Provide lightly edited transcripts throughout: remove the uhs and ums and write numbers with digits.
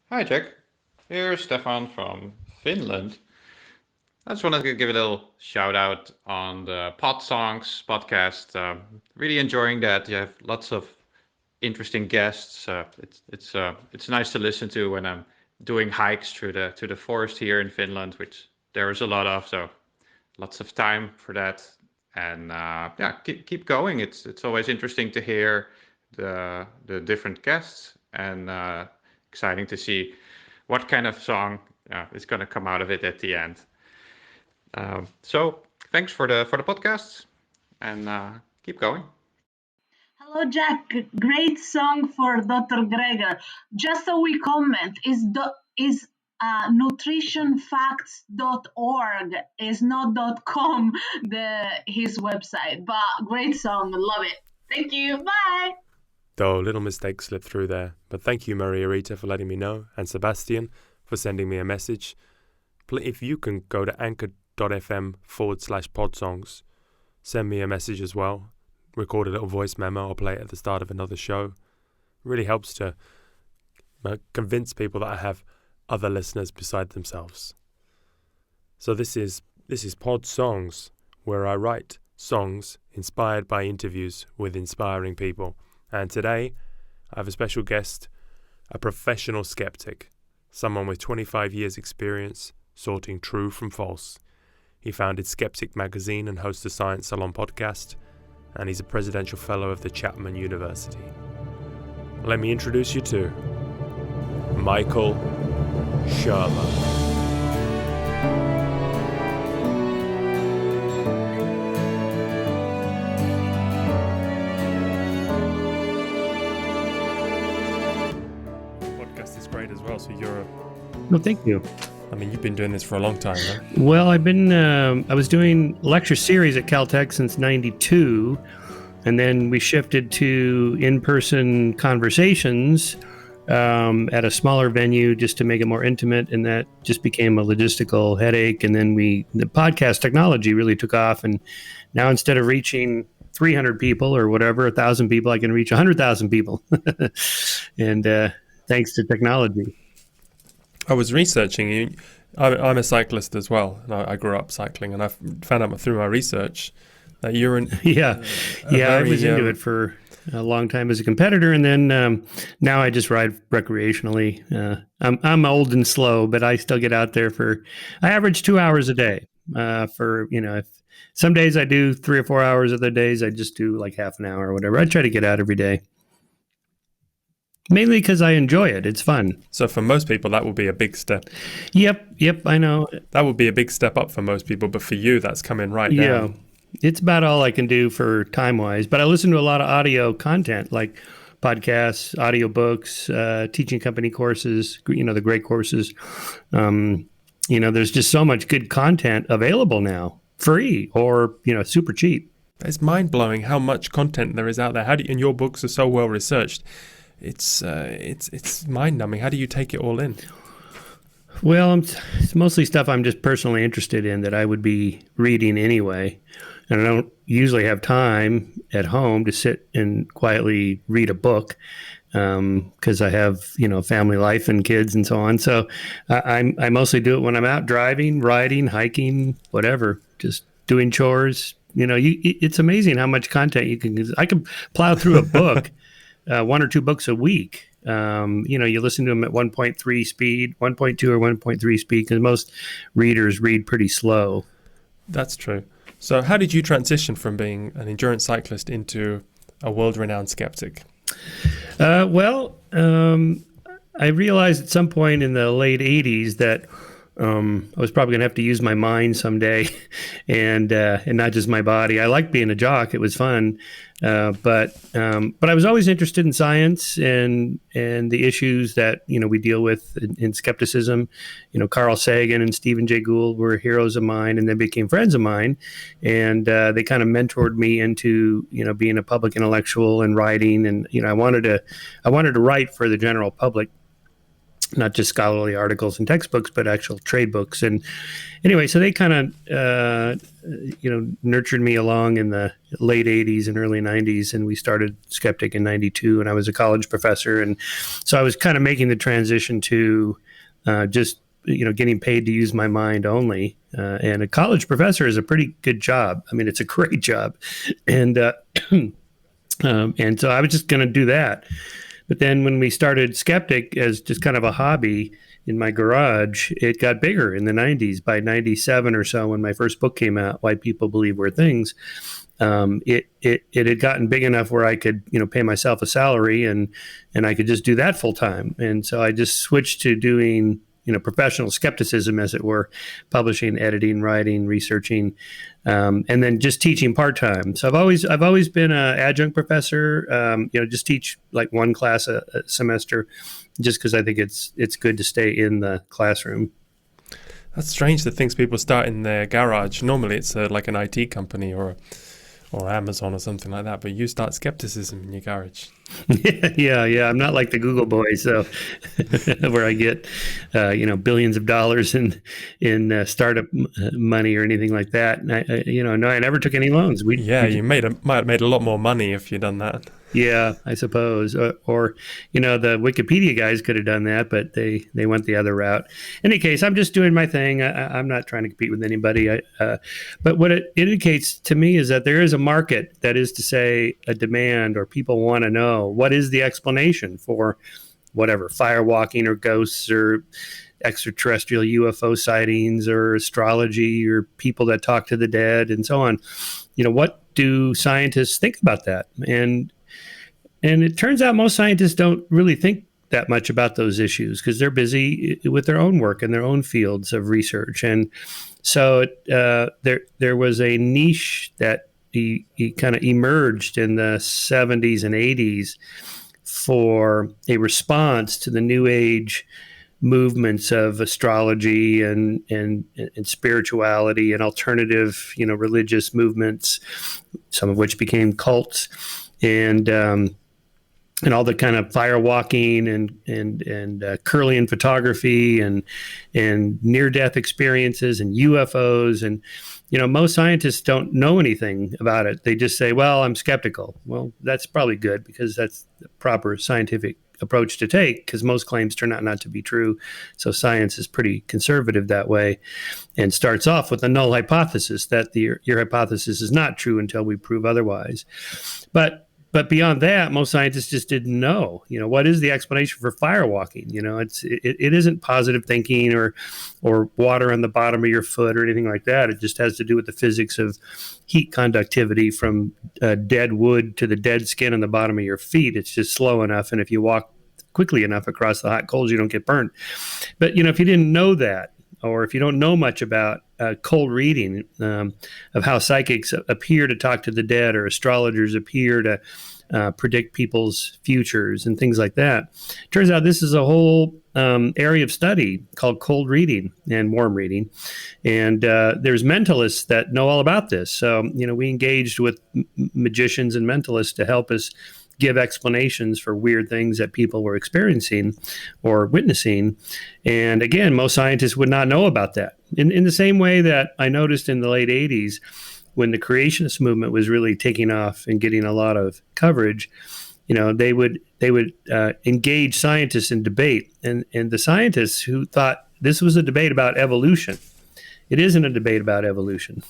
Hi, Jack. Here's Stefan from Finland. I just wanted to give a little shout out on the Podsongs podcast. Really enjoying that. You have lots of interesting guests. It's nice to listen to when I'm doing hikes through the forest here in Finland, which there is a lot of. So lots of time for that. And yeah, keep going. It's always interesting to hear the different guests and exciting to see what kind of song is going to come out of it at the end. So thanks for the podcast and keep going. Hello, Jack. Great song for Dr. Gregor. Just a wee comment: is nutritionfacts.org is not .com his website, but great song, love it. Thank you. Bye. Though a little mistake slipped through there, but thank you, Maria Rita, for letting me know, and Sebastian for sending me a message. If you can go to anchor.fm/podsongs, send me a message as well, record a little voice memo or play it at the start of another show. It really helps to convince people that I have other listeners beside themselves. So this is Podsongs, where I write songs inspired by interviews with inspiring people. And today, I have a special guest, a professional skeptic, someone with 25 years' experience sorting true from false. He founded Skeptic magazine and hosts a Science Salon podcast, and he's a presidential fellow of the Chapman University. Let me introduce you to Michael Shermer. As well, so Well, thank you. you've been doing this for a long time, huh? Well, I was doing lecture series at Caltech since '92, and then we shifted to in-person conversations at a smaller venue just to make it more intimate, and that just became a logistical headache. And then the podcast technology really took off, and now instead of reaching 300 people or whatever, 1,000 people, I can reach 100,000 people. And thanks to technology. I was researching you. I'm a cyclist as well, and I grew up cycling, and I found out through my research that you're an I was into it for a long time as a competitor, and then now I just ride recreationally. I'm old and slow, but I still get out there I average 2 hours a day. If some days I do 3 or 4 hours, other days I just do like half an hour or whatever. I try to get out every day. Mainly because I enjoy it. It's fun. So for most people, that would be a big step. Yep, I know. That would be a big step up for most people, but for you, that's coming right now. Yeah, it's about all I can do for time-wise. But I listen to a lot of audio content, like podcasts, audiobooks, teaching company courses, the great courses. There's just so much good content available now, free or, super cheap. It's mind-blowing how much content there is out there. And your books are so well researched. It's mind-numbing. How do you take it all in? Well, it's mostly stuff I'm just personally interested in that I would be reading anyway. And I don't usually have time at home to sit and quietly read a book because I have, family life and kids and so on. So I mostly do it when I'm out driving, riding, hiking, whatever, just doing chores. It's amazing how much content you can. I can plow through a book. 1 or 2 books a week. You listen to them at 1.3 speed, 1.2 or 1.3 speed, because most readers read pretty slow. That's true. So how did you transition from being an endurance cyclist into a world-renowned skeptic? I realized at some point in the late 80s that I was probably going to have to use my mind someday and not just my body. I liked being a jock. It was fun. But I was always interested in science and the issues that, we deal with in skepticism. Carl Sagan and Stephen Jay Gould were heroes of mine and then became friends of mine. And they kind of mentored me into, being a public intellectual and writing. And, I wanted to write for the general public. not just scholarly articles and textbooks, but actual trade books. And anyway, so they kind of, nurtured me along in the late 80s and early 90s. And we started Skeptic in 92, and I was a college professor. And so I was kind of making the transition to just, getting paid to use my mind only. And a college professor is a pretty good job. I mean, it's a great job. And, and so I was just going to do that. But then when we started Skeptic as just kind of a hobby in my garage, it got bigger in the 90s. By 97 or so, when my first book came out, Why People Believe Weird Things, it had gotten big enough where I could, pay myself a salary and I could just do that full time. And so I just switched to doing, professional skepticism, as it were, publishing, editing, writing, researching, and then just teaching part-time. So I've always been an adjunct professor, just teach like one class a semester, just because I think it's good to stay in the classroom. That's strange, the things people start in their garage. Normally it's like an IT company or Amazon or something like that, but you start skepticism in your garage. Yeah. I'm not like the Google boys, so where I get, billions of dollars in startup money or anything like that. And I never took any loans. You might have made a lot more money if you'd done that. Yeah, I suppose. Or the Wikipedia guys could have done that, but they went the other route. In any case, I'm just doing my thing. I'm not trying to compete with anybody. But what it indicates to me is that there is a market, that is to say, a demand, or people want to know what is the explanation for whatever, firewalking or ghosts or extraterrestrial UFO sightings or astrology or people that talk to the dead and so on. What do scientists think about that? And it turns out most scientists don't really think that much about those issues because they're busy with their own work and their own fields of research. And so there was a niche that he kind of emerged in the 70s and 80s for a response to the New Age movements of astrology and spirituality and alternative, religious movements, some of which became cults, and all the kind of firewalking and Curlian photography and near-death experiences and UFOs. And, most scientists don't know anything about it. They just say, well, I'm skeptical. Well, that's probably good because that's the proper scientific approach to take, because most claims turn out not to be true. So science is pretty conservative that way and starts off with a null hypothesis that your hypothesis is not true until we prove otherwise. But beyond that, most scientists just didn't know, what is the explanation for firewalking? It isn't positive thinking or water on the bottom of your foot or anything like that. It just has to do with the physics of heat conductivity from dead wood to the dead skin on the bottom of your feet. It's just slow enough. And if you walk quickly enough across the hot coals, you don't get burnt. But, if you didn't know that, or if you don't know much about cold reading of how psychics appear to talk to the dead, or astrologers appear to predict people's futures and things like that, turns out this is a whole area of study called cold reading and warm reading. And there's mentalists that know all about this. So, we engaged with magicians and mentalists to help us give explanations for weird things that people were experiencing or witnessing. And again, most scientists would not know about that. In the same way that I noticed in the late 80s, when the creationist movement was really taking off and getting a lot of coverage, they would engage scientists in debate. And the scientists who thought this was a debate about evolution, it isn't a debate about evolution.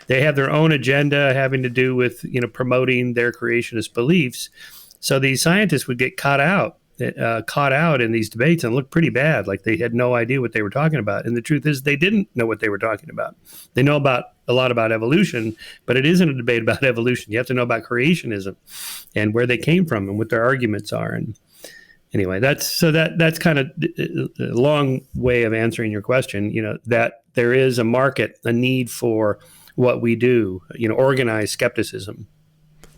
They have their own agenda having to do with, promoting their creationist beliefs. So these scientists would get caught out in these debates and look pretty bad, like they had no idea what they were talking about. And the truth is, they didn't know what they were talking about. They know a lot about evolution, but it isn't a debate about evolution. You have to know about creationism and where they came from and what their arguments are. And anyway, that's kind of a long way of answering your question. That there is a market, a need for what we do. Organized skepticism.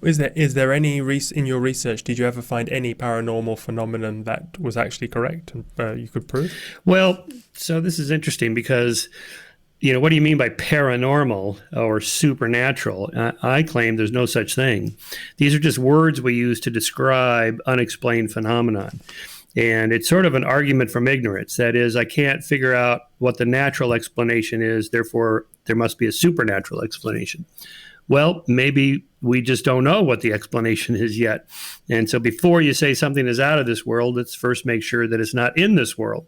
Is there any in your research? Did you ever find any paranormal phenomenon that was actually correct and you could prove? Well, so this is interesting because, what do you mean by paranormal or supernatural? I claim there's no such thing. These are just words we use to describe unexplained phenomenon. And it's sort of an argument from ignorance. That is, I can't figure out what the natural explanation is, therefore there must be a supernatural explanation. Well, maybe we just don't know what the explanation is yet. And so before you say something is out of this world, let's first make sure that it's not in this world.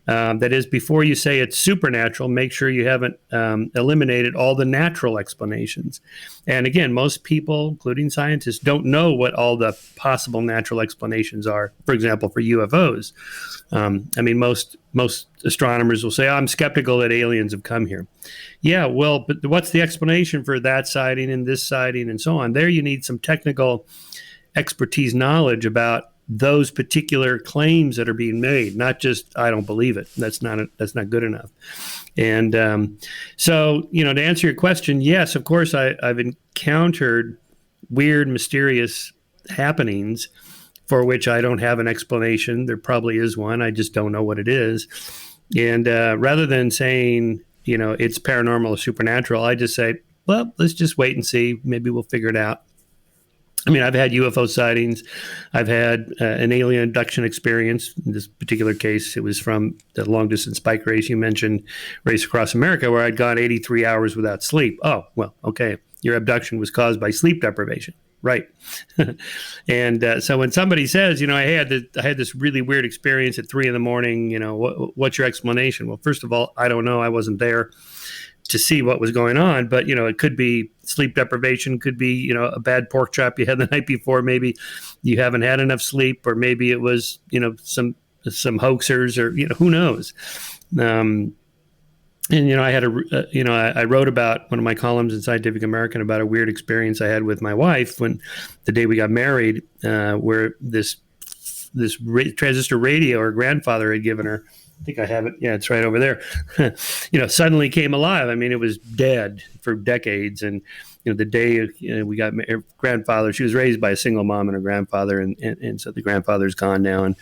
That is, before you say it's supernatural, make sure you haven't eliminated all the natural explanations. And again, most people, including scientists, don't know what all the possible natural explanations are. For example, for UFOs, most astronomers will say, I'm skeptical that aliens have come here. Yeah, well, but what's the explanation for that sighting and this sighting and so on? There you need some technical expertise knowledge about those particular claims that are being made, not just I don't believe it. That's not good enough. And so, to answer your question, yes, of course, I've encountered weird, mysterious happenings for which I don't have an explanation. There probably is one. I just don't know what it is. And rather than saying, it's paranormal or supernatural, I just say, well, let's just wait and see. Maybe we'll figure it out. I've had UFO sightings. I've had an alien abduction experience. In this particular case, it was from the long-distance bike race you mentioned, Race Across America, where I'd gone 83 hours without sleep. Oh, well, okay. Your abduction was caused by sleep deprivation. Right. And so when somebody says, I had this really weird experience at 3 a.m, what's your explanation? Well, first of all, I don't know. I wasn't there to see what was going on, but it could be sleep deprivation, could be a bad pork chop you had the night before, maybe you haven't had enough sleep, or maybe it was some hoaxers, or who knows. And I had I wrote about one of my columns in Scientific American about a weird experience I had with my wife when the day we got married, where this transistor radio her grandfather had given her. I think I have it. Yeah, it's right over there. Suddenly came alive. It was dead for decades. And, the day we got married, grandfather, she was raised by a single mom and her grandfather. And so the grandfather's gone now. And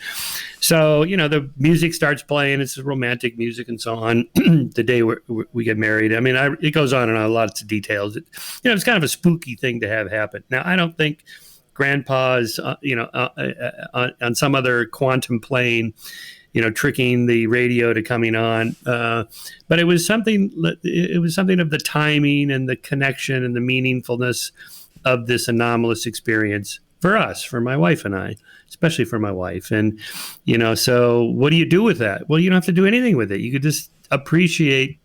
so, the music starts playing. It's romantic music and so on. The day we get married. It goes on and on, lots of details. It's kind of a spooky thing to have happen. Now, I don't think grandpa's, on some other quantum plane, tricking the radio to coming on. But it was something of the timing and the connection and the meaningfulness of this anomalous experience for us, for my wife and I, especially for my wife. And, so what do you do with that? Well, you don't have to do anything with it. You could just appreciate,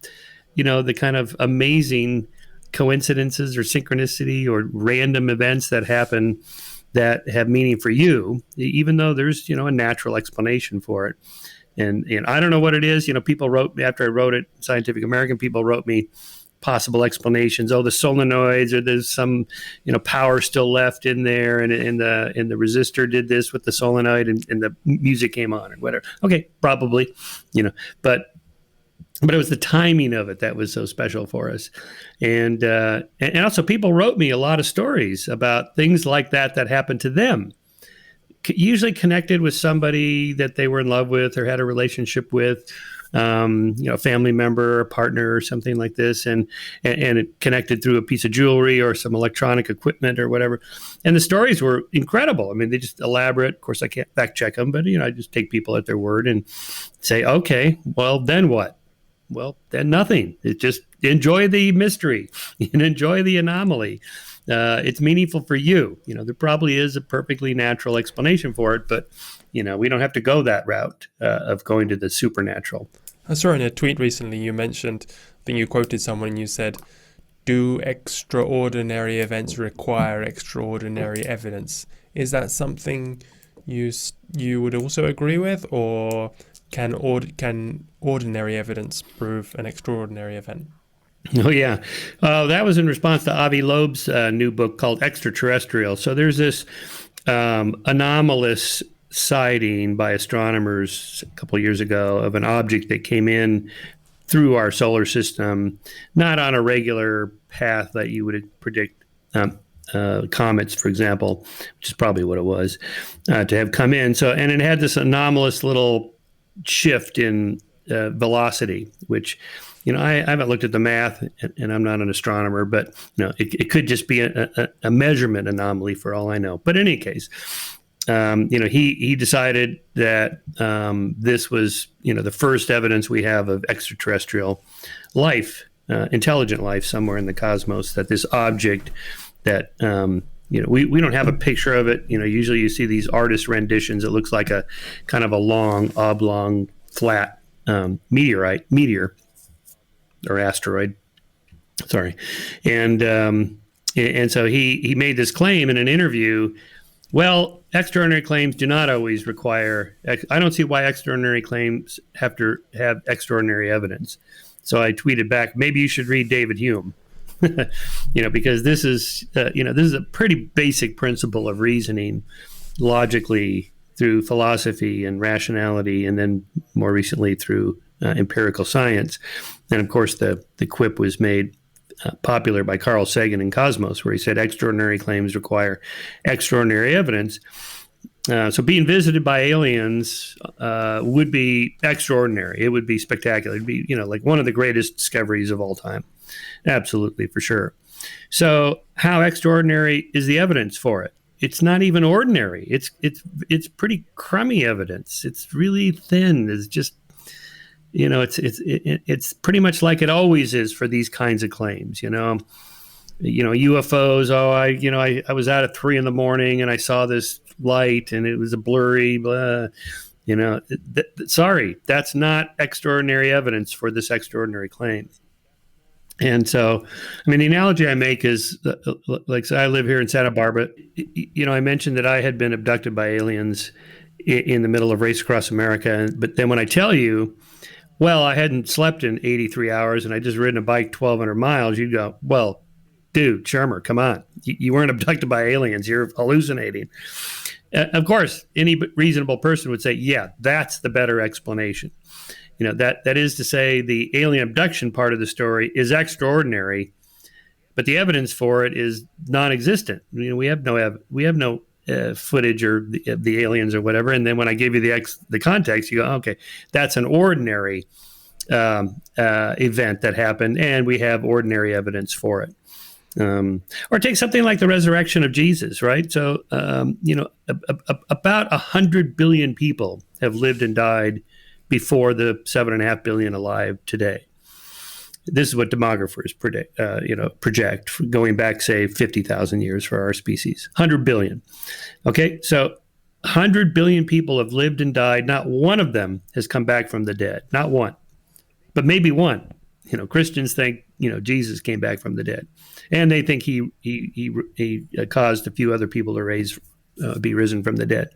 the kind of amazing coincidences or synchronicity or random events that happen that have meaning for you, even though there's, a natural explanation for it. And I don't know what it is. People wrote me after I wrote it, Scientific American, people wrote me possible explanations. Oh, the solenoids, or there's some, power still left in there. And the resistor did this with the solenoid and the music came on or whatever. Okay, probably, but it was the timing of it that was so special for us. And also people wrote me a lot of stories about things like that happened to them, usually connected with somebody that they were in love with or had a relationship with, a family member, a partner or something like this. And it connected through a piece of jewelry or some electronic equipment or whatever. And the stories were incredible. They just elaborate. Of course, I can't fact check them, but, I just take people at their word and say, okay, well, then what? Well, then nothing. It's just enjoy the mystery and enjoy the anomaly. It's meaningful for you. There probably is a perfectly natural explanation for it, but, we don't have to go that route of going to the supernatural. I saw in a tweet recently you mentioned, I think you quoted someone and you said, do extraordinary events require extraordinary evidence? Is that something you would also agree with, or can ordinary evidence prove an extraordinary event? Oh, yeah. That was in response to Avi Loeb's new book called Extraterrestrial. So there's this anomalous sighting by astronomers a couple of years ago of an object that came in through our solar system, not on a regular path that you would predict comets, for example, which is probably what it was, to have come in. And it had this anomalous little shift in velocity, which, I haven't looked at the math and I'm not an astronomer, but it could just be a measurement anomaly for all I know. But in any case, he decided that this was, the first evidence we have of extraterrestrial life, intelligent life somewhere in the cosmos, that this object that, we don't have a picture of it. Usually you see these artist renditions. It looks like a kind of a long, oblong, flat meteor or asteroid. Sorry. And so he made this claim in an interview. Well, extraordinary claims do not always require, I don't see why extraordinary claims have to have extraordinary evidence. So I tweeted back, maybe you should read David Hume, because this is a pretty basic principle of reasoning logically through philosophy and rationality, and then more recently through empirical science. And of course, the quip was made popular by Carl Sagan in Cosmos, where he said extraordinary claims require extraordinary evidence. So being visited by aliens would be extraordinary. It would be spectacular. It'd be, like one of the greatest discoveries of all time. Absolutely, for sure. So how extraordinary is the evidence for it? It's not even ordinary. It's pretty crummy evidence. It's really thin. It's just, it's pretty much like it always is for these kinds of claims. UFOs. I was out at 3 a.m. and I saw this light and it was a blurry. Blah. Sorry, that's not extraordinary evidence for this extraordinary claim. And so, the analogy I make is like, so I live here in Santa Barbara. I mentioned that I had been abducted by aliens in the middle of Race Across America. But then when I tell you, well, I hadn't slept in 83 hours and I just ridden a bike 1,200 miles, you go, well, dude, Shermer, come on. You weren't abducted by aliens. You're hallucinating. Of course, any reasonable person would say, yeah, that's the better explanation. That is to say, the alien abduction part of the story is extraordinary, but the evidence for it is non-existent. We have no footage or the aliens or whatever. And then when I give you the context, you go, okay, that's an ordinary event that happened, and we have ordinary evidence for it. Or take something like the resurrection of Jesus, right? So, about 100 billion people have lived and died before the 7.5 billion alive today. This is what demographers project going back, say, 50,000 years for our species. 100 billion. Okay, so 100 billion people have lived and died. Not one of them has come back from the dead. Not one, but maybe one. Christians think Jesus came back from the dead, and they think he caused a few other people to be risen from the dead.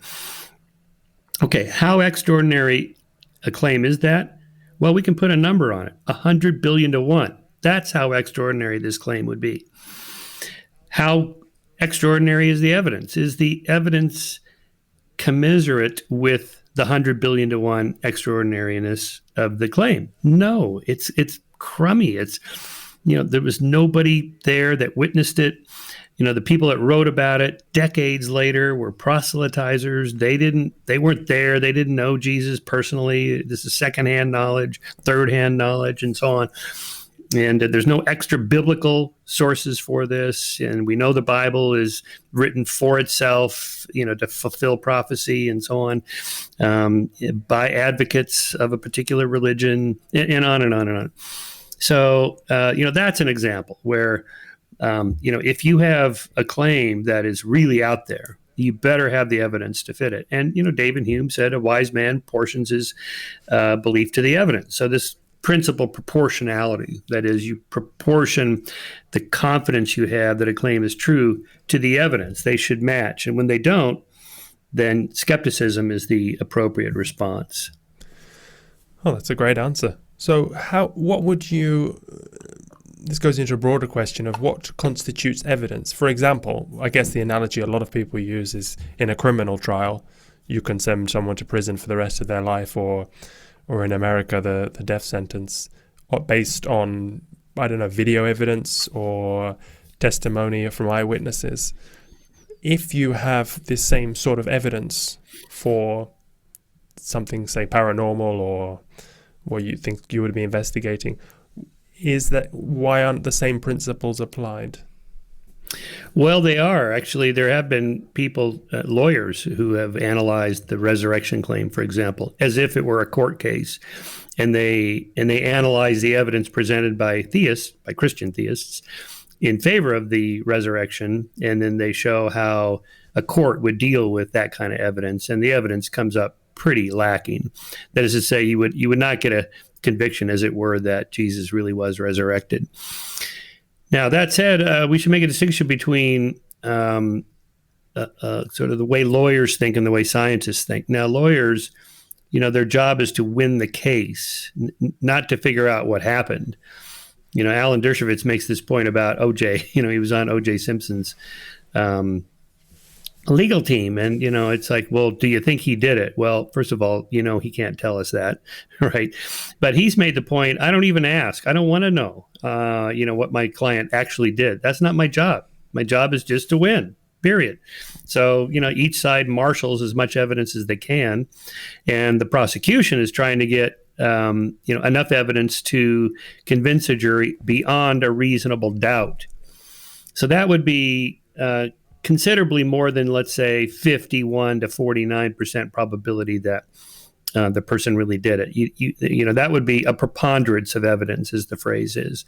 Okay, how extraordinary a claim is that? Well, we can put a number on it, 100 billion to 1. That's how extraordinary this claim would be. How extraordinary is the evidence? Is the evidence commensurate with the 100 billion to 1 extraordinariness of the claim? No, it's crummy. It's, there was nobody there that witnessed it. The people that wrote about it decades later were proselytizers. They weren't there. They didn't know Jesus personally. This is secondhand knowledge, thirdhand knowledge, and so on. And there's no extra biblical sources for this. And we know the Bible is written for itself, to fulfill prophecy and so on, by advocates of a particular religion, and on and on and on. So, that's an example where, if you have a claim that is really out there, you better have the evidence to fit it. And, David Hume said a wise man portions his belief to the evidence. So this principle proportionality, that is, you proportion the confidence you have that a claim is true to the evidence. They should match. And when they don't, then skepticism is the appropriate response. Oh, that's a great answer. So what would you... This goes into a broader question of what constitutes evidence. For example, I guess the analogy a lot of people use is in a criminal trial, you can send someone to prison for the rest of their life, or in America, the death sentence, based on, video evidence or testimony from eyewitnesses. If you have this same sort of evidence for something, say, paranormal or what you think you would be investigating, why aren't the same principles applied? Well, they are. Actually, there have been people, lawyers, who have analyzed the resurrection claim, for example, as if it were a court case. And they analyze the evidence presented by Christian theists, in favor of the resurrection, and then they show how a court would deal with that kind of evidence, and the evidence comes up pretty lacking. That is to say, you would not get a conviction, as it were, that Jesus really was resurrected. Now, that said, we should make a distinction between sort of the way lawyers think and the way scientists think. Now, lawyers, their job is to win the case, not to figure out what happened. Alan Dershowitz makes this point about O.J. He was on O.J. Simpson's legal team. And, it's like, well, do you think he did it? Well, first of all, he can't tell us that, right? But he's made the point, I don't even ask. I don't want to know, what my client actually did. That's not my job. My job is just to win, period. So, each side marshals as much evidence as they can. And the prosecution is trying to get enough evidence to convince a jury beyond a reasonable doubt. So that would be considerably more than, let's say, 51 to 49% probability that the person really did it. That would be a preponderance of evidence, as the phrase is.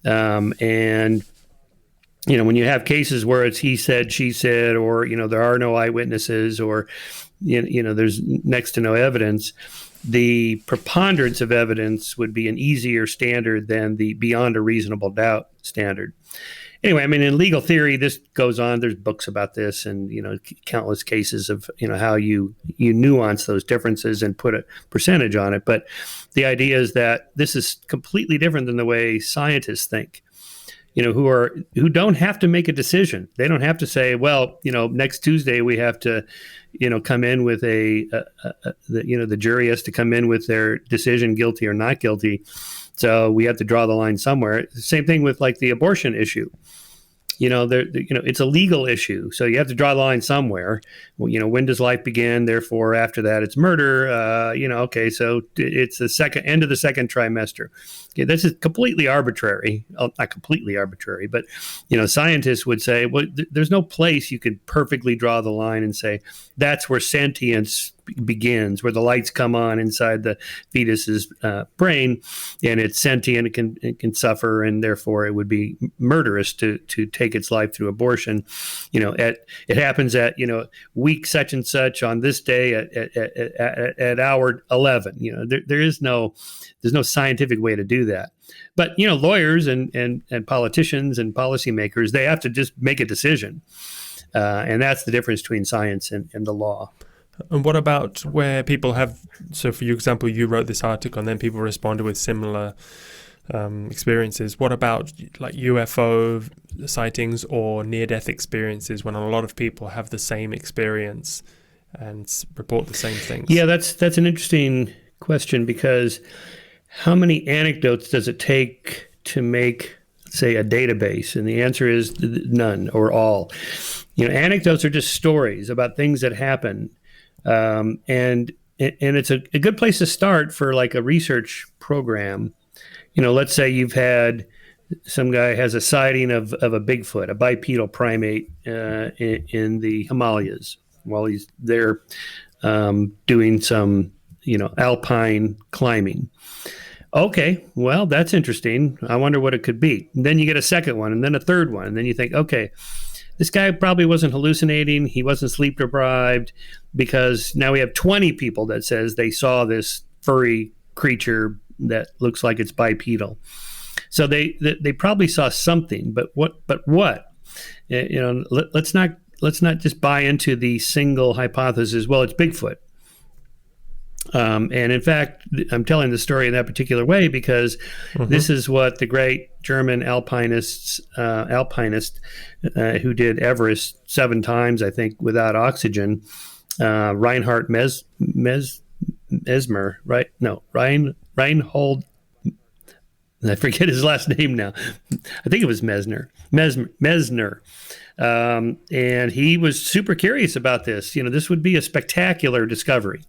And when you have cases where it's he said, she said, or there are no eyewitnesses, or there's next to no evidence, the preponderance of evidence would be an easier standard than the beyond a reasonable doubt standard. Anyway, in legal theory, this goes on. There's books about this, and countless cases of how you nuance those differences and put a percentage on it. But the idea is that this is completely different than the way scientists think. Who don't have to make a decision. They don't have to say, well, next Tuesday we have to, come in with the jury has to come in with their decision, guilty or not guilty. So we have to draw the line somewhere. Same thing with like the abortion issue. It's a legal issue, so you have to draw the line somewhere. When does life begin? Therefore, after that, it's murder. Okay, so it's the end of the second trimester. Okay, this is completely arbitrary. Not completely arbitrary, but scientists would say, well, there's no place you could perfectly draw the line and say that's where sentience begins, where the lights come on inside the fetus's brain, and it's sentient, it can suffer, and therefore it would be murderous to take its life through abortion. It happens at week such and such on this day at hour 11. There's no scientific way to do that. But lawyers and politicians and policymakers, they have to just make a decision, and that's the difference between science and the law. And what about where people have, so for example, you wrote this article and then people responded with similar experiences. What about like UFO sightings or near-death experiences when a lot of people have the same experience and report the same things? Yeah, that's an interesting question, because how many anecdotes does it take to make, say, a database? And the answer is none or all. Anecdotes are just stories about things that happen. And it's a good place to start for like a research program. Let's say you've had some guy has a sighting of a Bigfoot, a bipedal primate in the Himalayas while he's there doing some, alpine climbing. Okay, well, that's interesting. I wonder what it could be. And then you get a second one, and then a third one, and then you think, okay, this guy probably wasn't hallucinating. He wasn't sleep deprived, because now we have 20 people that says they saw this furry creature that looks like it's bipedal. So they probably saw something, but what? Let's not just buy into the single hypothesis. Well, it's Bigfoot. And in fact, I'm telling the story in that particular way because this is what the great German alpinist who did Everest 7 times, I think, without oxygen, Reinhard Mesmer, right? No, Reinhold. I forget his last name now. I think it was Mesner. And he was super curious about this. This would be a spectacular discovery.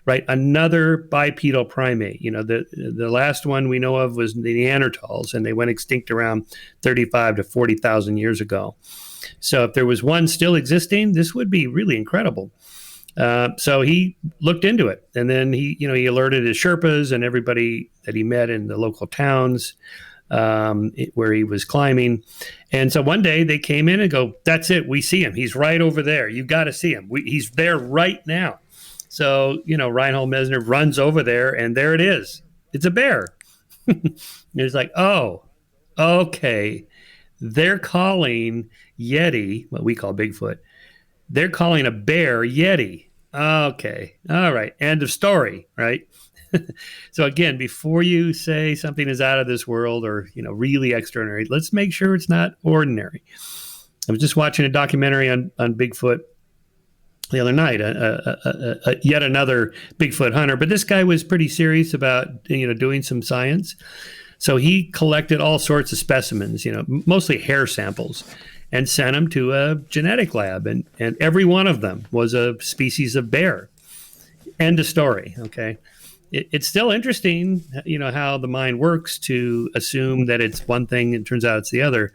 right? Another bipedal primate. The last one we know of was the Neanderthals, and they went extinct around 35 to 40,000 years ago. So if there was one still existing, this would be really incredible. So he looked into it, and then he alerted his Sherpas and everybody that he met in the local towns where he was climbing. And so one day they came in and go, "That's it. We see him. He's right over there. You got to see him. He's there right now." So, Reinhold Messner runs over there, and there it is. It's a bear. It's like, oh, okay. They're calling Yeti, what we call Bigfoot, they're calling a bear Yeti. Okay. All right. End of story, right? So again, before you say something is out of this world or, really extraordinary, let's make sure it's not ordinary. I was just watching a documentary on Bigfoot the other night, yet another Bigfoot hunter, but this guy was pretty serious about, doing some science. So he collected all sorts of specimens, mostly hair samples, and sent them to a genetic lab. And every one of them was a species of bear. End of story. Okay. It's still interesting, how the mind works to assume that it's one thing and turns out it's the other.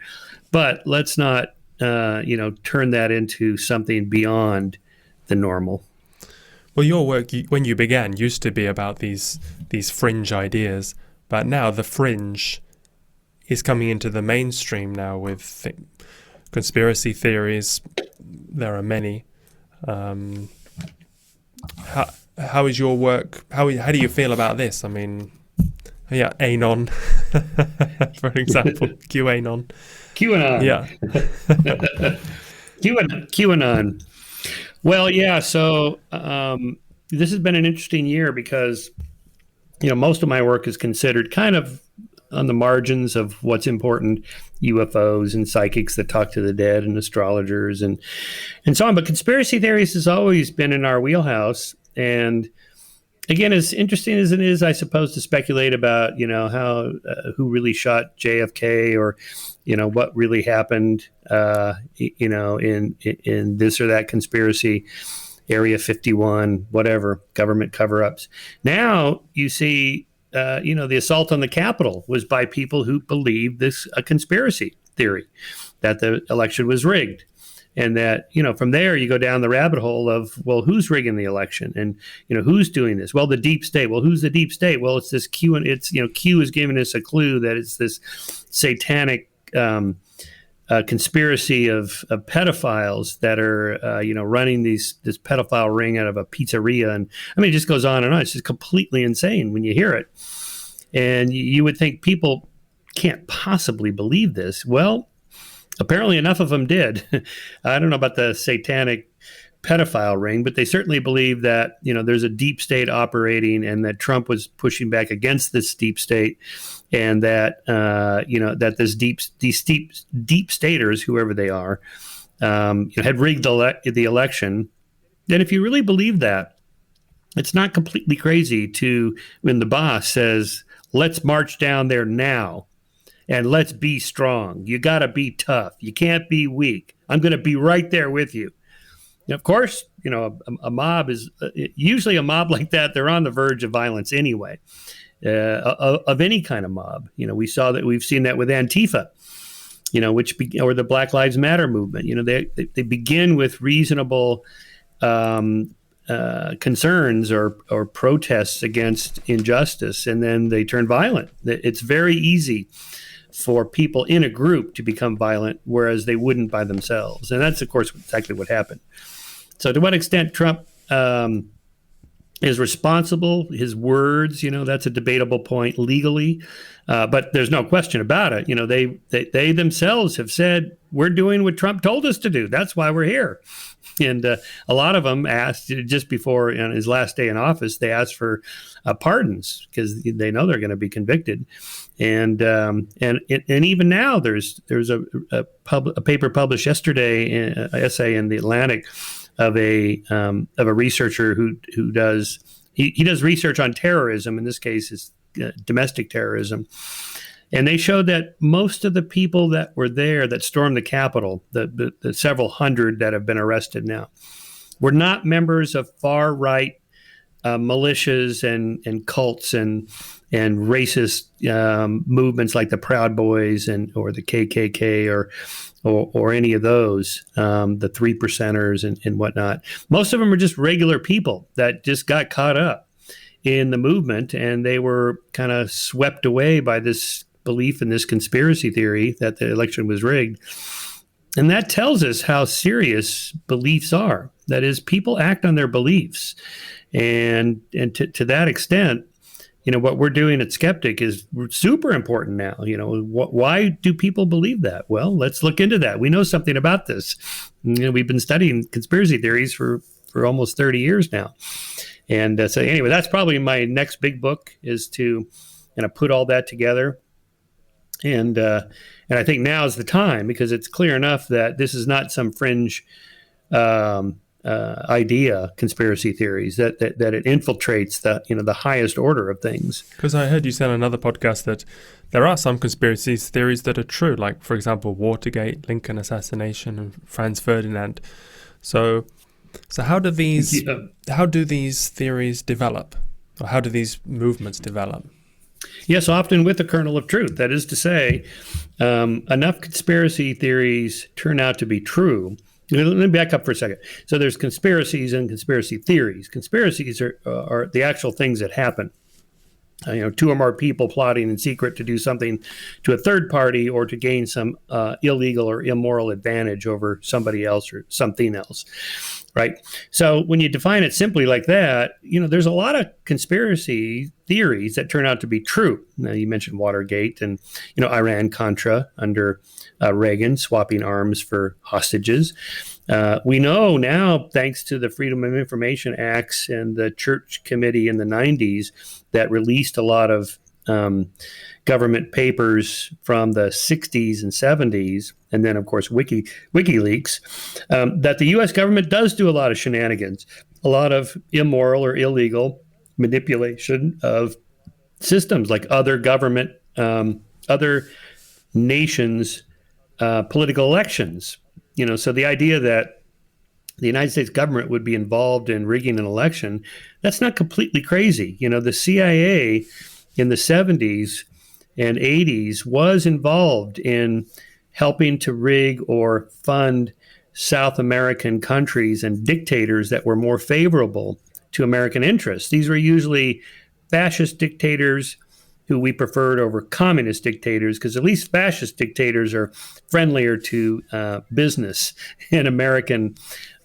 But let's not, turn that into something beyond the normal. Well, your work, when you began, used to be about these fringe ideas. But now the fringe is coming into the mainstream now with conspiracy theories. There are many. How is your work? How do you feel about this? I mean, yeah, Anon, for example, QAnon. QAnon. Yeah. QAnon. Well, yeah. So this has been an interesting year because, most of my work is considered kind of on the margins of what's important, UFOs and psychics that talk to the dead and astrologers and so on. But conspiracy theories has always been in our wheelhouse. And again, as interesting as it is, I suppose, to speculate about, how who really shot JFK or, what really happened, in this or that conspiracy, Area 51, whatever, government cover-ups. Now you see, the assault on the Capitol was by people who believed a conspiracy theory that the election was rigged. And that, from there you go down the rabbit hole of, well, who's rigging the election? And, who's doing this? Well, the deep state. Well, who's the deep state? Well, it's this Q, and it's, Q is giving us a clue that it's this satanic conspiracy of pedophiles that are, running this pedophile ring out of a pizzeria. And I mean, it just goes on and on. It's just completely insane when you hear it. And you would think people can't possibly believe this. Well, apparently enough of them did. I don't know about the satanic pedophile ring, but they certainly believe that, there's a deep state operating and that Trump was pushing back against this deep state, and that, that these deep staters, whoever they are, had rigged the election. And if you really believe that, it's not completely crazy when the boss says, let's march down there now. And let's be strong. You got to be tough. You can't be weak. I'm going to be right there with you. And of course, a mob is usually a mob like that. They're on the verge of violence anyway, of any kind of mob. We've seen that with Antifa, or the Black Lives Matter movement. They begin with reasonable concerns or protests against injustice, and then they turn violent. It's very easy for people in a group to become violent, whereas they wouldn't by themselves. And that's, of course, exactly what happened. So to what extent Trump is responsible, his words, that's a debatable point legally. But there's no question about it. They themselves have said, we're doing what Trump told us to do. That's why we're here. And a lot of them asked, just before his last day in office, they asked for pardons because they know they're going to be convicted. And even now, there's a paper published yesterday, an essay in the Atlantic of a researcher who does research on terrorism. In this case, it's domestic terrorism. And they showed that most of the people that were there that stormed the Capitol, the several hundred that have been arrested now, were not members of far-right militias and cults and racist movements like the Proud Boys or the KKK or any of those, the 3%ers and whatnot. Most of them are just regular people that just got caught up in the movement, and they were kind of swept away by this belief in this conspiracy theory that the election was rigged. And that tells us how serious beliefs are. That is, people act on their beliefs. And to that extent, what we're doing at Skeptic is super important now. Why do people believe that? Well, let's look into that. We know something about this. We've been studying conspiracy theories for almost 30 years now. And so anyway, that's probably my next big book, is to put all that together. And I think now is the time, because it's clear enough that this is not some fringe idea, conspiracy theories, that it infiltrates the highest order of things. Because I heard you say on another podcast that there are some conspiracy theories that are true, like, for example, Watergate, Lincoln assassination, and Franz Ferdinand. So how do these theories develop, or how do these movements develop? Yes, often with a kernel of truth. That is to say, enough conspiracy theories turn out to be true. Let me back up for a second. So there's conspiracies and conspiracy theories. Conspiracies are the actual things that happen. Two or more people plotting in secret to do something to a third party or to gain some illegal or immoral advantage over somebody else or something else, right? So when you define it simply like that, there's a lot of conspiracy theories that turn out to be true. Now, you mentioned Watergate and, Iran-Contra under Reagan, swapping arms for hostages. We know now, thanks to the Freedom of Information Acts and the Church Committee in the 90s that released a lot of government papers from the 60s and 70s, and then, of course, WikiLeaks, that the U.S. government does do a lot of shenanigans, a lot of immoral or illegal manipulation of systems like other government, other nations' political elections. So the idea that the United States government would be involved in rigging an election, that's not completely crazy. The CIA in the 70s and 80s was involved in helping to rig or fund South American countries and dictators that were more favorable to American interests. These were usually fascist dictators who we preferred over communist dictators, because at least fascist dictators are friendlier to business and American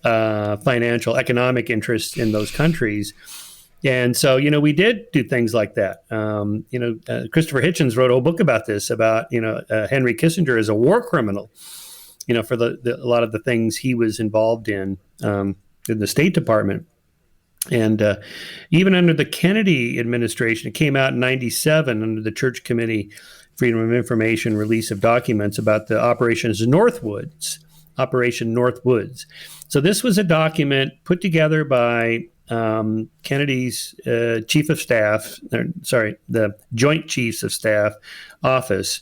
financial, economic interests in those countries. And so, we did do things like that. Christopher Hitchens wrote a whole book about this, about, Henry Kissinger as a war criminal, for a lot of the things he was involved in the State Department. And even under the Kennedy administration, it came out in 97 under the Church Committee Freedom of Information release of documents about the Operation Northwoods. So this was a document put together by Kennedy's Chief of Staff, the Joint Chiefs of Staff office.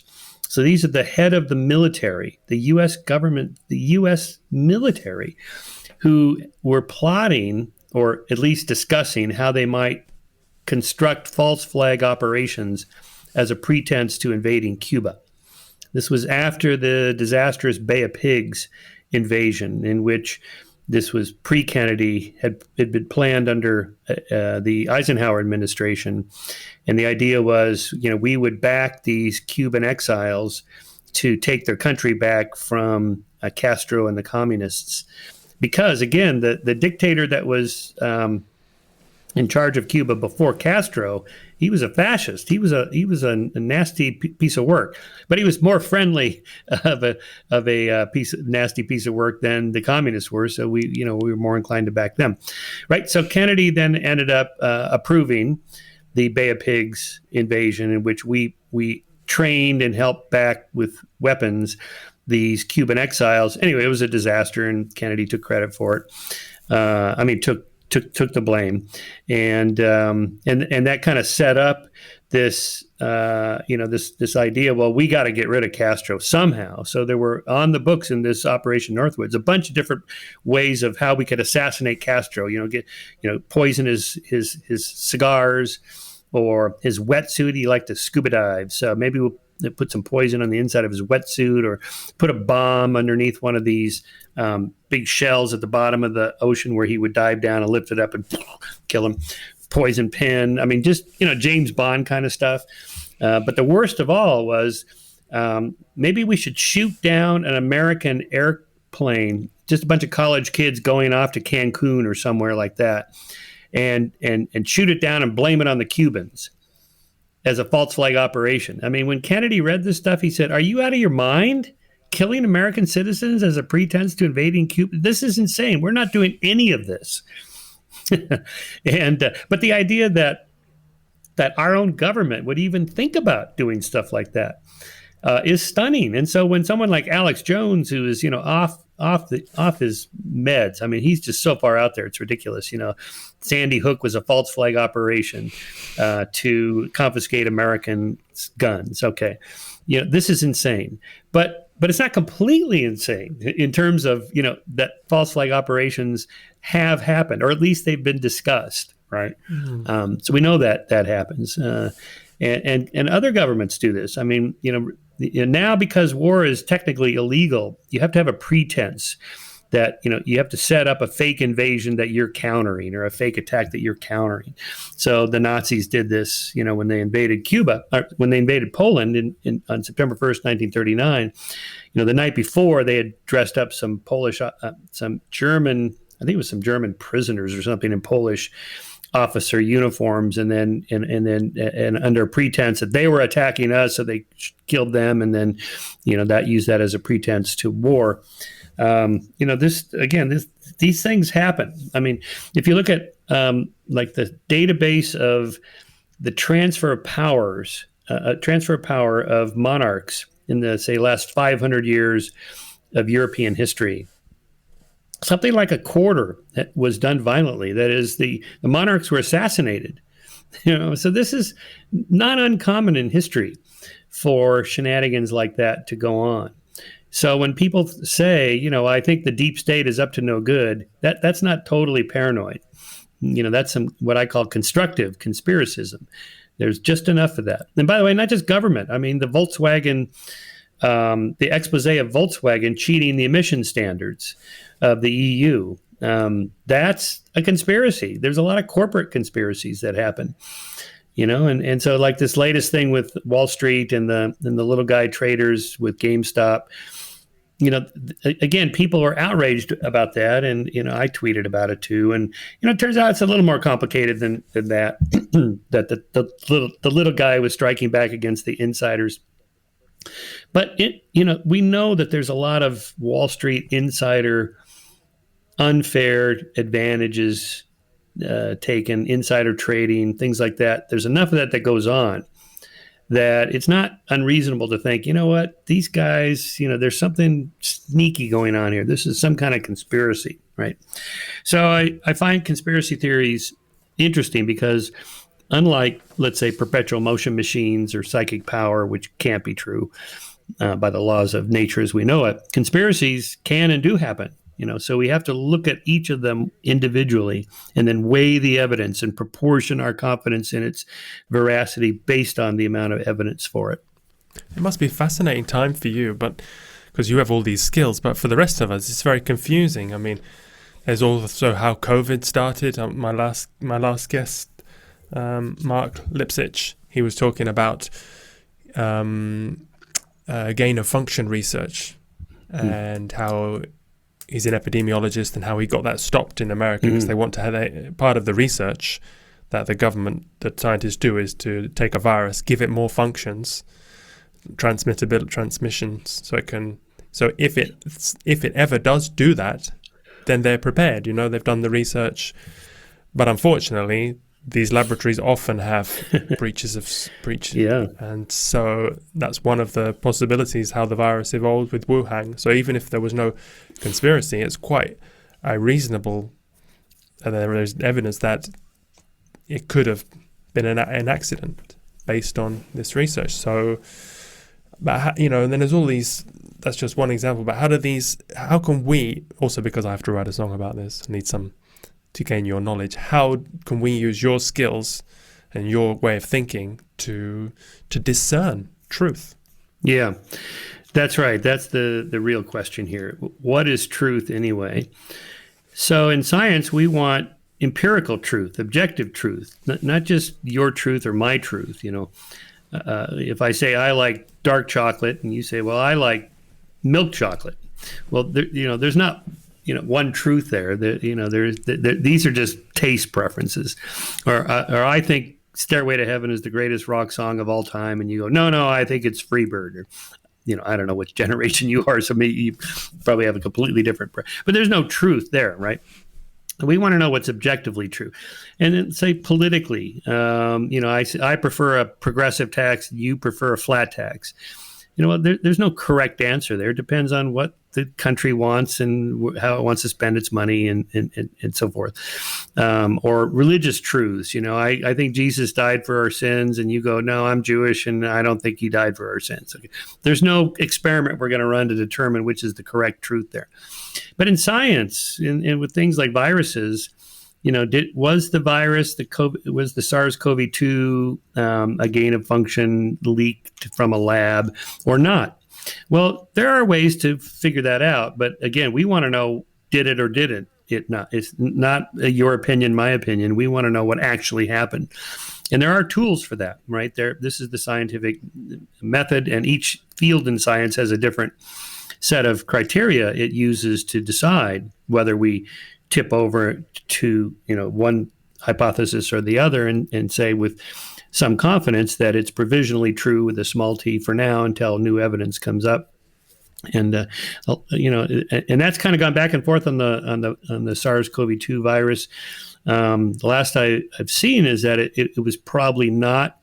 So these are the head of the military, the U.S. government, the U.S. military, who were plotting, or at least discussing, how they might construct false flag operations as a pretense to invading Cuba. This was after the disastrous Bay of Pigs invasion, in which this was pre-Kennedy, had been planned under the Eisenhower administration. And the idea was, we would back these Cuban exiles to take their country back from Castro and the communists. Because, again, the dictator that was in charge of Cuba before Castro, he was a fascist. He was a nasty piece of work, but he was more friendly of a nasty piece of work than the communists were. So we were more inclined to back them, right? So Kennedy then ended up approving the Bay of Pigs invasion, in which we trained and helped back with weapons these Cuban exiles. Anyway, it was a disaster, and Kennedy took credit for it. Took took the blame, and that kind of set up this this idea. Well, we got to get rid of Castro somehow. So there were on the books in this Operation Northwoods a bunch of different ways of how we could assassinate Castro. Poison his cigars, or his wetsuit. He liked to scuba dive, so maybe we'll put some poison on the inside of his wetsuit, or put a bomb underneath one of these big shells at the bottom of the ocean where he would dive down and lift it up and kill him. Poison pen. I mean, just, James Bond kind of stuff. But the worst of all was maybe we should shoot down an American airplane, just a bunch of college kids going off to Cancun or somewhere like that, and shoot it down and blame it on the Cubans as a false flag operation. I mean, when Kennedy read this stuff, he said, "Are you out of your mind? Killing American citizens as a pretense to invading Cuba? This is insane. We're not doing any of this." But the idea that our own government would even think about doing stuff like that is stunning. And so when someone like Alex Jones, who is off his meds, I mean, he's just so far out there, it's ridiculous. Sandy Hook was a false flag operation to confiscate American guns. Okay, this is insane, but it's not completely insane in terms of that false flag operations have happened, or at least they've been discussed, right? Mm-hmm. So we know that happens, and other governments do this. I mean, now because war is technically illegal, you have to have a pretense that you have to set up a fake invasion that you're countering, or a fake attack that you're countering. So the Nazis did this, when they invaded Cuba, or when they invaded Poland on September 1st, 1939. The night before, they had dressed up some German, I think it was some German prisoners or something, in Polish officer uniforms, and then under pretense that they were attacking us, so they killed them, and then that used that as a pretense to war. These things happen. I mean, if you look at like the database of the transfer of power of monarchs in the, say, last 500 years of European history, something like a quarter was done violently. That is, the monarchs were assassinated. So this is not uncommon in history for shenanigans like that to go on. So when people say, I think the deep state is up to no good, that's not totally paranoid. That's what I call constructive conspiracism. There's just enough of that. And by the way, not just government. I mean, the Volkswagen, the expose of Volkswagen cheating the emission standards of the EU, that's a conspiracy. There's a lot of corporate conspiracies that happen. And so like this latest thing with Wall Street and the little guy traders with GameStop, again, people are outraged about that. And, I tweeted about it too. And, it turns out it's a little more complicated than that, that the little guy was striking back against the insiders. But we know that there's a lot of Wall Street insider unfair advantages taken, insider trading, things like that. There's enough of that goes on that it's not unreasonable to think, these guys, there's something sneaky going on here. This is some kind of conspiracy, right? So I find conspiracy theories interesting because unlike, let's say, perpetual motion machines or psychic power, which can't be true by the laws of nature as we know it, conspiracies can and do happen. So we have to look at each of them individually and then weigh the evidence and proportion our confidence in its veracity based on the amount of evidence for it. It must be a fascinating time for you, but because you have all these skills, but for the rest of us, it's very confusing. I mean, there's also how COVID started. My last guest, Mark Lipsitch, he was talking about gain of function research and how he's an epidemiologist and how he got that stopped in America because they want to have part of the research that the government, that scientists do, is to take a virus, give it more functions, transmissions, so it can. So if it ever does do that, then they're prepared. They've done the research, but unfortunately, these laboratories often have breaches. Yeah. And so that's one of the possibilities how the virus evolved with Wuhan. So even if there was no conspiracy, it's quite a reasonable and there is evidence that it could have been an accident based on this research. So, but and then there's all these. That's just one example. But how can we, also because I have to write a song about this, I need some to gain your knowledge. How can we use your skills and your way of thinking to discern truth? Yeah, that's right. That's the real question here. What is truth anyway? So in science, we want empirical truth, objective truth, not just your truth or my truth. If I say I like dark chocolate and you say, well, I like milk chocolate. Well, there's not one truth there. These are just taste preferences. Or I think Stairway to Heaven is the greatest rock song of all time, and you go, no, I think it's Freebird. Or, I don't know which generation you are, so maybe you probably have a completely different. But there's no truth there, right? We want to know what's objectively true. And then say politically, I prefer a progressive tax, you prefer a flat tax. There's no correct answer there. It depends on what the country wants and how it wants to spend its money and so forth. Or religious truths. I think Jesus died for our sins, and you go, no, I'm Jewish and I don't think he died for our sins. Okay. There's no experiment we're going to run to determine which is the correct truth there. But in science, and with things like viruses, was the virus, was the SARS-CoV-2 a gain of function leaked from a lab or not? Well, there are ways to figure that out. But again, we want to know, did it or didn't it not? It's not your opinion, my opinion. We want to know what actually happened. And there are tools for that, right? This is the scientific method, and each field in science has a different set of criteria it uses to decide whether we tip over to one hypothesis or the other and say with some confidence that it's provisionally true with a small t for now until new evidence comes up. And and that's kind of gone back and forth on the SARS-CoV-2 virus. The last I've seen is that it was probably not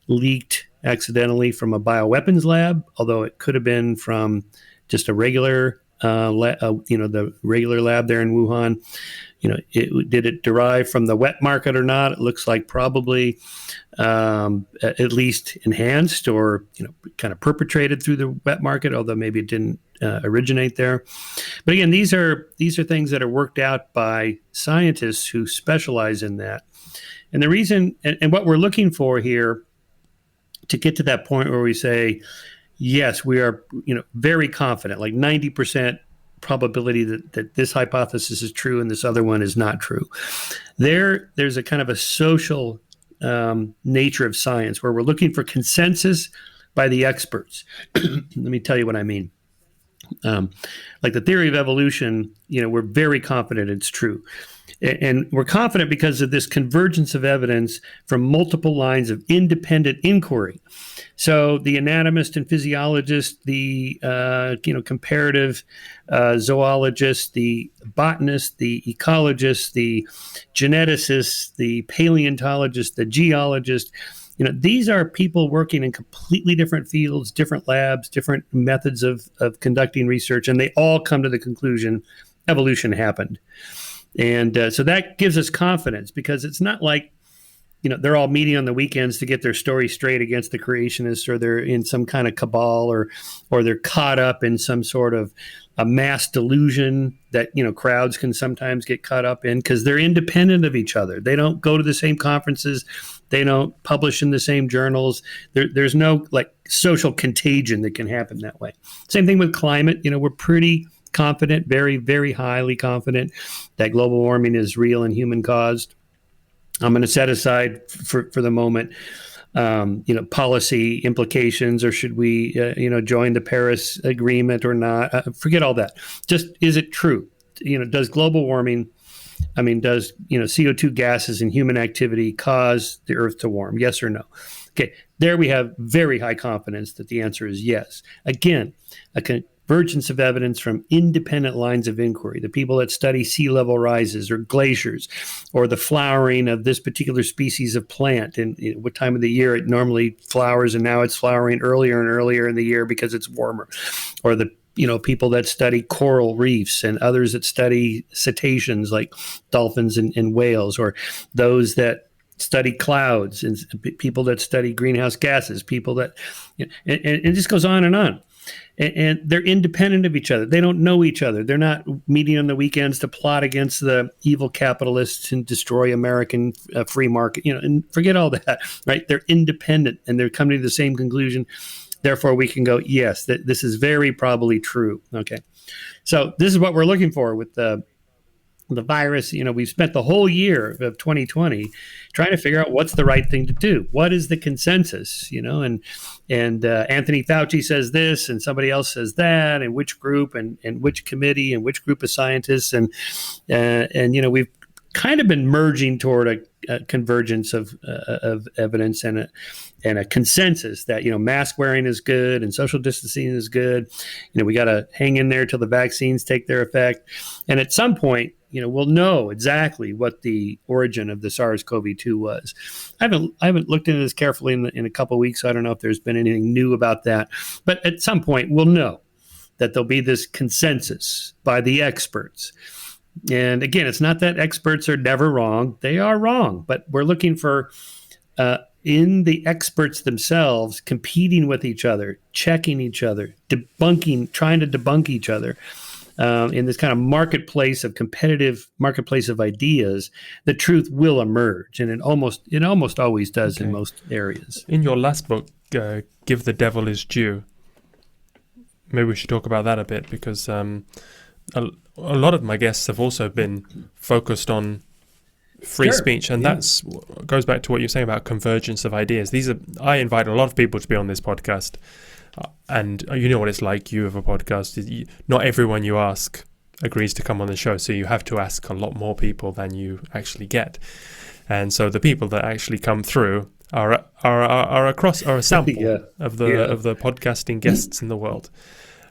leaked accidentally from a bioweapons lab, although it could have been from just a regular the regular lab there in Wuhan. Did it derive from the wet market or not? It looks like probably at least enhanced or kind of perpetrated through the wet market, although maybe it didn't originate there. But again, these are things that are worked out by scientists who specialize in that. And the reason and what we're looking for here to get to that point where we say, yes, we are very confident, like 90% probability that this hypothesis is true and this other one is not true. There's a kind of a social nature of science where we're looking for consensus by the experts. Let me tell you what I mean. Like the theory of evolution, we're very confident it's true. And we're confident because of this convergence of evidence from multiple lines of independent inquiry. So the anatomist and physiologist, the comparative zoologist, the botanist, the ecologist, the geneticist, the paleontologist, the geologist, these are people working in completely different fields, different labs, different methods of conducting research, and they all come to the conclusion evolution happened. And so that gives us confidence because it's not like, they're all meeting on the weekends to get their story straight against the creationists, or they're in some kind of cabal, or they're caught up in some sort of a mass delusion that, crowds can sometimes get caught up in because they're independent of each other. They don't go to the same conferences. They don't publish in the same journals. There's no like social contagion that can happen that way. Same thing with climate. We're pretty confident, very, very highly confident that global warming is real and human caused. I'm going to set aside for the moment, policy implications, or should we, join the Paris Agreement or not? Forget all that. Just, is it true? Does global warming, does, CO2 gases and human activity cause the Earth to warm? Yes or no? Okay, there we have very high confidence that the answer is yes. Again, a convergence of evidence from independent lines of inquiry, the people that study sea level rises or glaciers or the flowering of this particular species of plant and what time of the year it normally flowers, and now it's flowering earlier and earlier in the year because it's warmer, or the people that study coral reefs and others that study cetaceans like dolphins and whales, or those that study clouds, and people that study greenhouse gases, people that, and it just goes on and on. And they're independent of each other. They don't know each other. They're not meeting on the weekends to plot against the evil capitalists and destroy American free market, and forget all that, right? They're independent and they're coming to the same conclusion. Therefore, we can go, yes, this is very probably true. Okay. So this is what we're looking for with the virus. We've spent the whole year of 2020 trying to figure out what's the right thing to do. What is the consensus? And Anthony Fauci says this, and somebody else says that, and which group, and which committee, and which group of scientists, and we've kind of been merging toward a convergence of evidence and a consensus that mask wearing is good and social distancing is good. We got to hang in there till the vaccines take their effect, and at some point, we'll know exactly what the origin of the SARS-CoV-2 was. I haven't looked into this carefully in a couple of weeks, so I don't know if there's been anything new about that. But at some point, we'll know that there'll be this consensus by the experts. And again, it's not that experts are never wrong. They are wrong. But we're looking for, in the experts themselves, competing with each other, checking each other, trying to debunk each other. In this kind of competitive marketplace of ideas, the truth will emerge, and it almost always does in most areas. In your last book, Give the Devil His Due, maybe we should talk about that a bit, because a lot of my guests have also been focused on free speech, and that's goes back to what you're saying about convergence of ideas. I invite a lot of people to be on this podcast. And you know what it's like. You have a podcast. Not everyone you ask agrees to come on the show, so you have to ask a lot more people than you actually get. And so the people that actually come through are a sample of the podcasting guests in the world.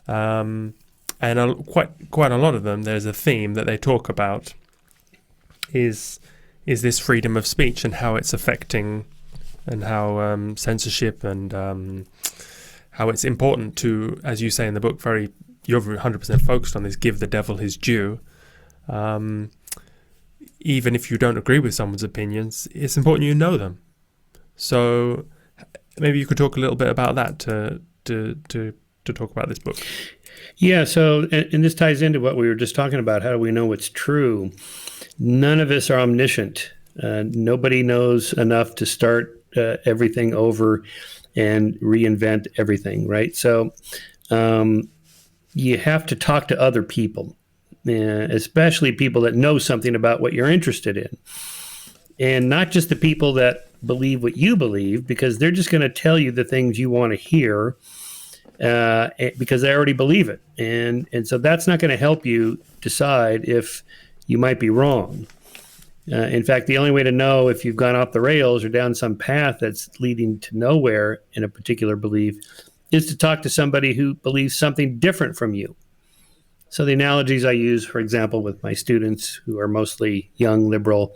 And quite a lot of them, there's a theme that they talk about is this freedom of speech and how it's affecting, and how censorship and how it's important to, as you say in the book, you're 100% focused on this, give the devil his due. Even if you don't agree with someone's opinions, it's important you know them. So maybe you could talk a little bit about that to talk about this book. Yeah, so, and this ties into what we were just talking about. How do we know what's true? None of us are omniscient. Nobody knows enough to start everything over and reinvent everything, right? So you have to talk to other people, especially people that know something about what you're interested in. And not just the people that believe what you believe, because they're just going to tell you the things you want to hear because they already believe it. And so that's not going to help you decide if you might be wrong. In fact, the only way to know if you've gone off the rails or down some path that's leading to nowhere in a particular belief is to talk to somebody who believes something different from you. So the analogies I use, for example, with my students who are mostly young, liberal,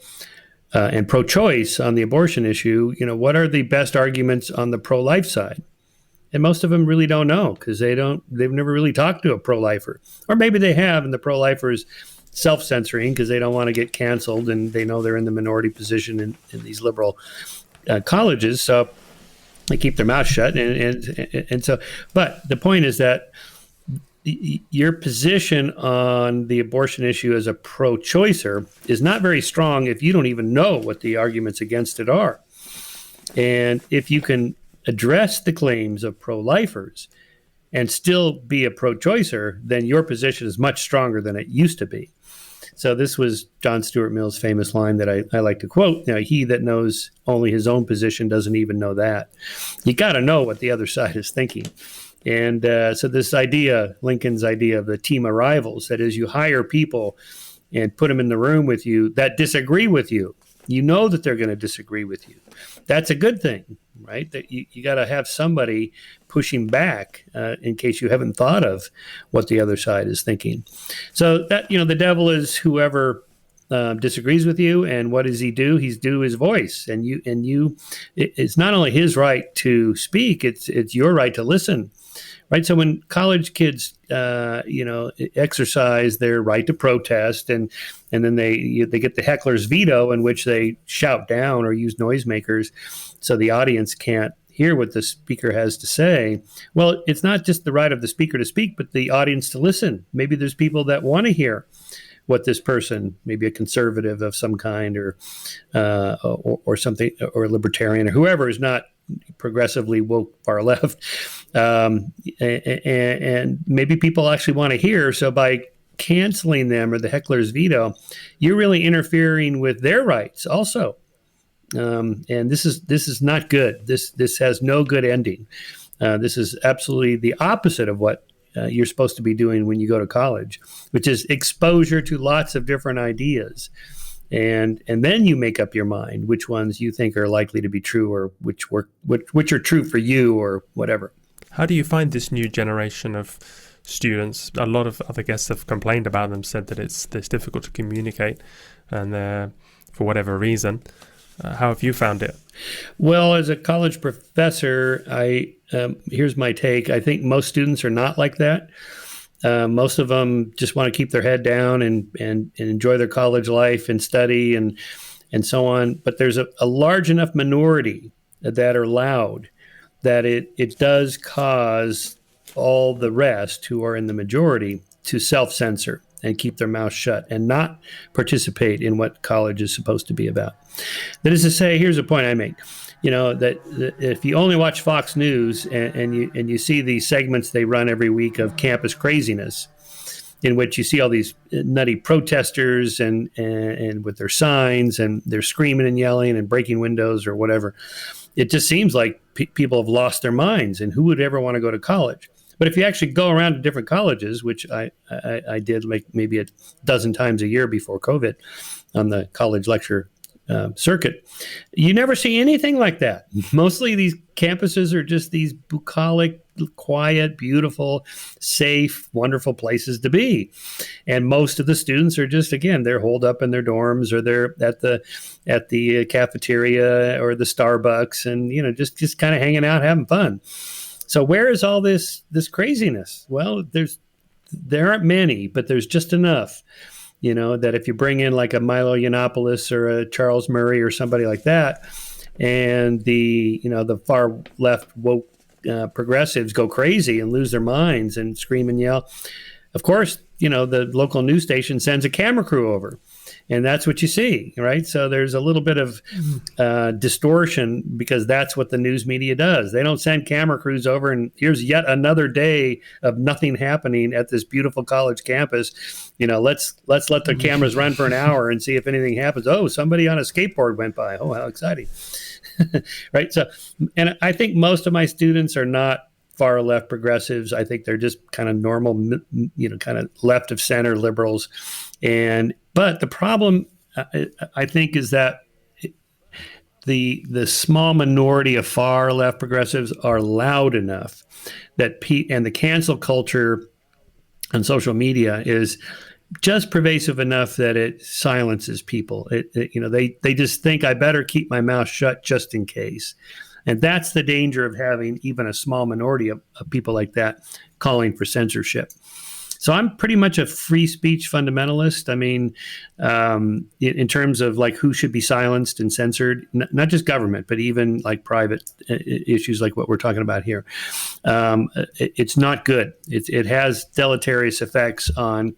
and pro-choice on the abortion issue, what are the best arguments on the pro-life side? And most of them really don't know, because they've never really talked to a pro-lifer. Or maybe they have, and the pro-lifers self-censoring because they don't want to get canceled, and they know they're in the minority position in these liberal colleges, so they keep their mouth shut. And so, but the point is that your position on the abortion issue as a pro-choicer is not very strong if you don't even know what the arguments against it are. And if you can address the claims of pro-lifers and still be a pro-choicer, then your position is much stronger than it used to be. So this was John Stuart Mill's famous line that I like to quote. He that knows only his own position doesn't even know that. You got to know what the other side is thinking. And so this idea, Lincoln's idea of the team of rivals, that is, you hire people and put them in the room with you that disagree with you. You know that they're going to disagree with you. That's a good thing, right? That you got to have somebody pushing back in case you haven't thought of what the other side is thinking. So that, the devil is whoever disagrees with you, and what does he do? He's do his voice, and it's not only his right to speak; it's your right to listen. Right. So when college kids, exercise their right to protest, and then they get the heckler's veto, in which they shout down or use noisemakers, so the audience can't hear what the speaker has to say. Well, it's not just the right of the speaker to speak, but the audience to listen. Maybe there's people that want to hear what this person, maybe a conservative of some kind, or something, or a libertarian, or whoever is not progressively woke far left, and maybe people actually want to hear. So by canceling them, or the heckler's veto, you're really interfering with their rights also. And this is not good. This has no good ending. This is absolutely the opposite of what you're supposed to be doing when you go to college, which is exposure to lots of different ideas. And then you make up your mind which ones you think are likely to be true, or which are true for you, or whatever. How do you find this new generation of students? A lot of other guests have complained about them, said that it's difficult to communicate, and for whatever reason. How have you found it? Well, as a college professor, here's my take. I think most students are not like that. Most of them just want to keep their head down and enjoy their college life and study and so on. But there's a large enough minority that are loud that it does cause all the rest, who are in the majority, to self-censor and keep their mouth shut and not participate in what college is supposed to be about. That is to say, here's a point I make. That if you only watch Fox News and you see these segments they run every week of campus craziness, in which you see all these nutty protesters and with their signs, and they're screaming and yelling and breaking windows or whatever, it just seems like people have lost their minds. And who would ever want to go to college? But if you actually go around to different colleges, which I did like maybe a dozen times a year before COVID on the college lecture circuit, you never see anything like that. Mostly these campuses are just these bucolic, quiet, beautiful, safe, wonderful places to be. And most of the students are just, again, they're holed up in their dorms, or they're at the cafeteria or the Starbucks, and just kind of hanging out, having fun. So where is all this craziness? Well, there aren't many, but there's just enough. That if you bring in like a Milo Yiannopoulos or a Charles Murray or somebody like that, and the far left woke progressives go crazy and lose their minds and scream and yell, of course, the local news station sends a camera crew over, and that's what you see, right? So there's a little bit of distortion, because that's what the news media does. They don't send camera crews over and here's yet another day of nothing happening at this beautiful college campus. Let's let the cameras run for an hour and see if anything happens. Oh, somebody on a skateboard went by. Oh, how exciting. Right. So, and I think most of my students are not far left progressives. I think they're just kind of normal, kind of left of center liberals. But the problem, I think, is that the small minority of far left progressives are loud enough that and the cancel culture on social media is just pervasive enough that it silences people. They just think, I better keep my mouth shut just in case. And that's the danger of having even a small minority of people like that calling for censorship. So I'm pretty much a free speech fundamentalist. I mean, in terms of like who should be silenced and censored, not just government, but even like private issues like what we're talking about here. It's not good. It has deleterious effects on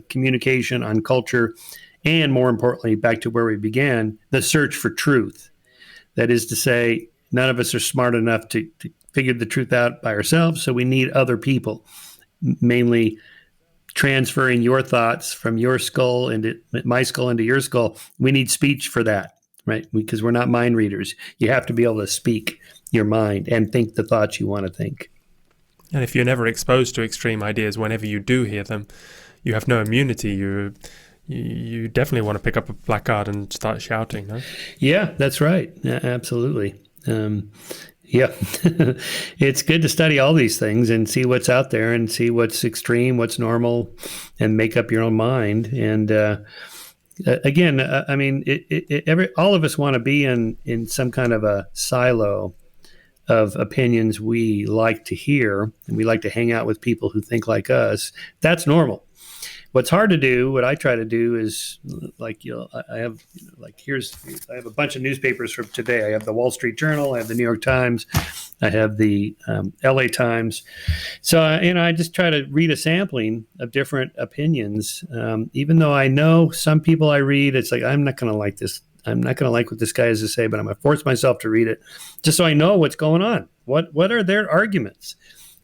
communication, on culture, and more importantly, back to where we began, the search for truth. That is to say, none of us are smart enough to figure the truth out by ourselves, so we need other people, mainly transferring your thoughts from your skull into my skull into your skull. We need speech for that, right? Because we're not mind readers. You have to be able to speak your mind and think the thoughts you want to think. And if you're never exposed to extreme ideas, whenever you do hear them, you have no immunity. You definitely want to pick up a placard and start shouting, no? Yeah, that's right. Absolutely. Yeah, it's good to study all these things and see what's out there and see what's extreme, what's normal, and make up your own mind. And again, I mean, all of us want to be in some kind of a silo of opinions we like to hear, and we like to hang out with people who think like us. That's normal. What's hard to do, what I try to do is I have a bunch of newspapers from today. I have the Wall Street Journal, I have the New York Times, I have the LA Times. So, I just try to read a sampling of different opinions. Even though I know some people I read, it's like, I'm not going to like this. I'm not going to like what this guy has to say, but I'm going to force myself to read it just so I know what's going on. What are their arguments,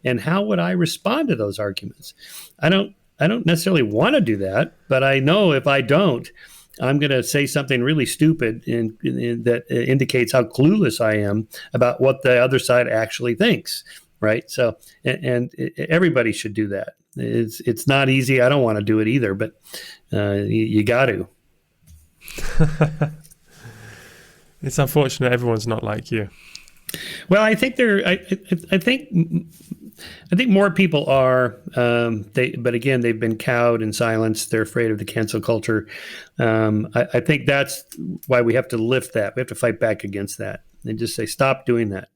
and how would I respond to those arguments? I don't necessarily want to do that, but I know if I don't, I'm going to say something really stupid that indicates how clueless I am about what the other side actually thinks, right? So, and everybody should do that. It's not easy. I don't want to do it either, but you got to. It's unfortunate everyone's not like you. Well, I think I think more people are. But again, they've been cowed and silenced. They're afraid of the cancel culture. I think that's why we have to lift that. We have to fight back against that and just say, stop doing that.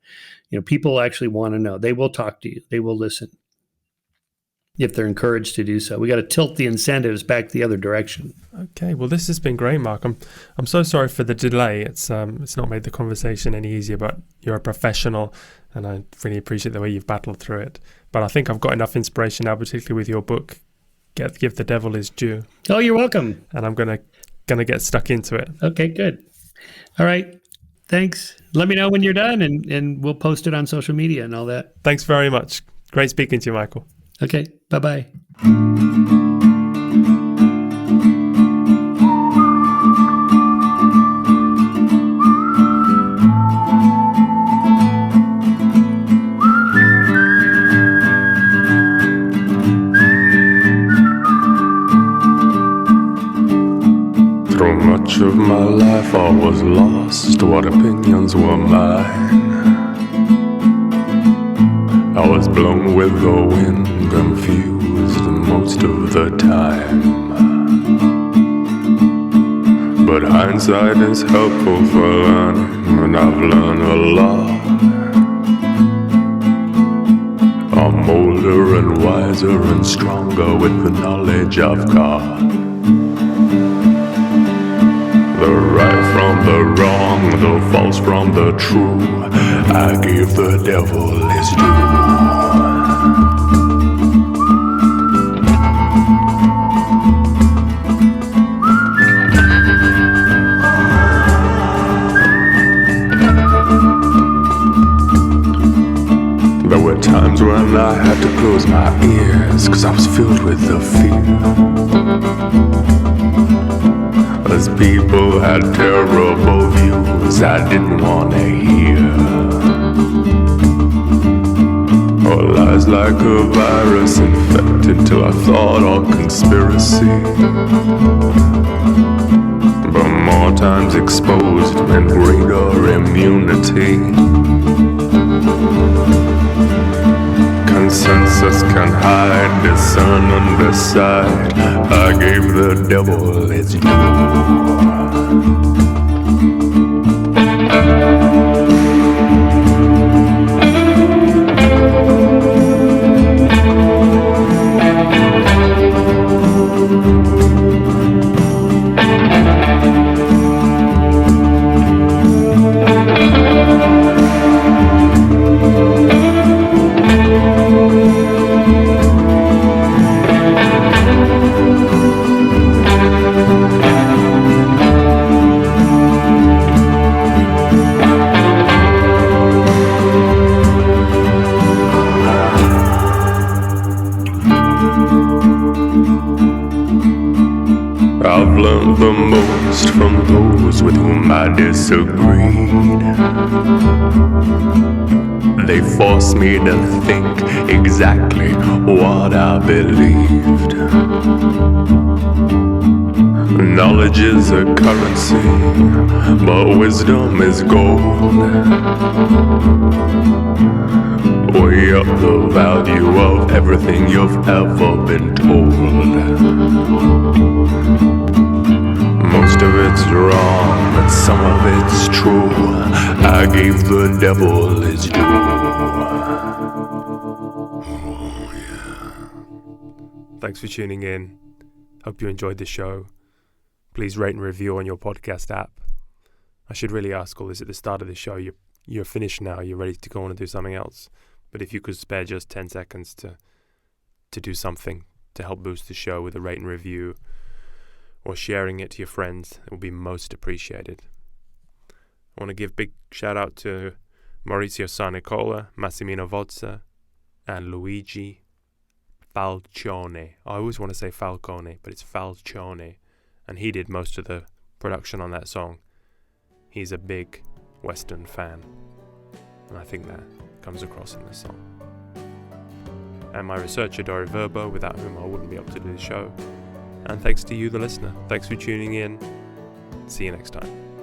People actually want to know. They will talk to you. They will listen if they're encouraged to do so. We got to tilt the incentives back the other direction. Okay, well, this has been great, Mark. I'm so sorry for the delay. It's not made the conversation any easier, but you're a professional, and I really appreciate the way you've battled through it. But I think I've got enough inspiration now, particularly with your book, Give the Devil His Due. Oh, you're welcome. And I'm gonna get stuck into it. Okay, good. All right. Thanks. Let me know when you're done, and we'll post it on social media and all that. Thanks very much. Great speaking to you, Michael. Okay, bye-bye. Through much of my life I was lost. What opinions were mine? I was blown with the wind, confused most of the time. But hindsight is helpful for learning, and I've learned a lot. I'm older and wiser and stronger with the knowledge I've got. The right from the wrong, the false from the true, I give the devil his due. There were times when I had to close my ears, 'cause I was filled with the fear. As people had terrible views I didn't want to hear. Or lies like a virus infected till I thought all conspiracy. But more times exposed meant greater immunity. Consensus can hide, discern and decide. I gave the devil his due. I've learned the most from those with whom I disagreed. They forced me to think exactly what I believed. Knowledge is a currency, but wisdom is gold. Weigh up the value of everything you've ever been told. Most of it's wrong, but some of it's true. I gave the devil his due. Oh, yeah. Thanks for tuning in. Hope you enjoyed the show. Please rate and review on your podcast app. I should really ask all this at the start of the show. You're finished now. You're ready to go on and do something else. But if you could spare just 10 seconds to do something to help boost the show with a rate and review or sharing it to your friends, it will be most appreciated. I want to give big shout out to Maurizio Sarnicola, Massimino Vozza, and Luigi Falcione. I always want to say Falcone, but it's Falcione. And he did most of the production on that song. He's a big Western fan, and I think that comes across in the song. And my researcher Dori Verbo, without whom I wouldn't be able to do the show. And thanks to you, the listener. Thanks for tuning in. See you next time.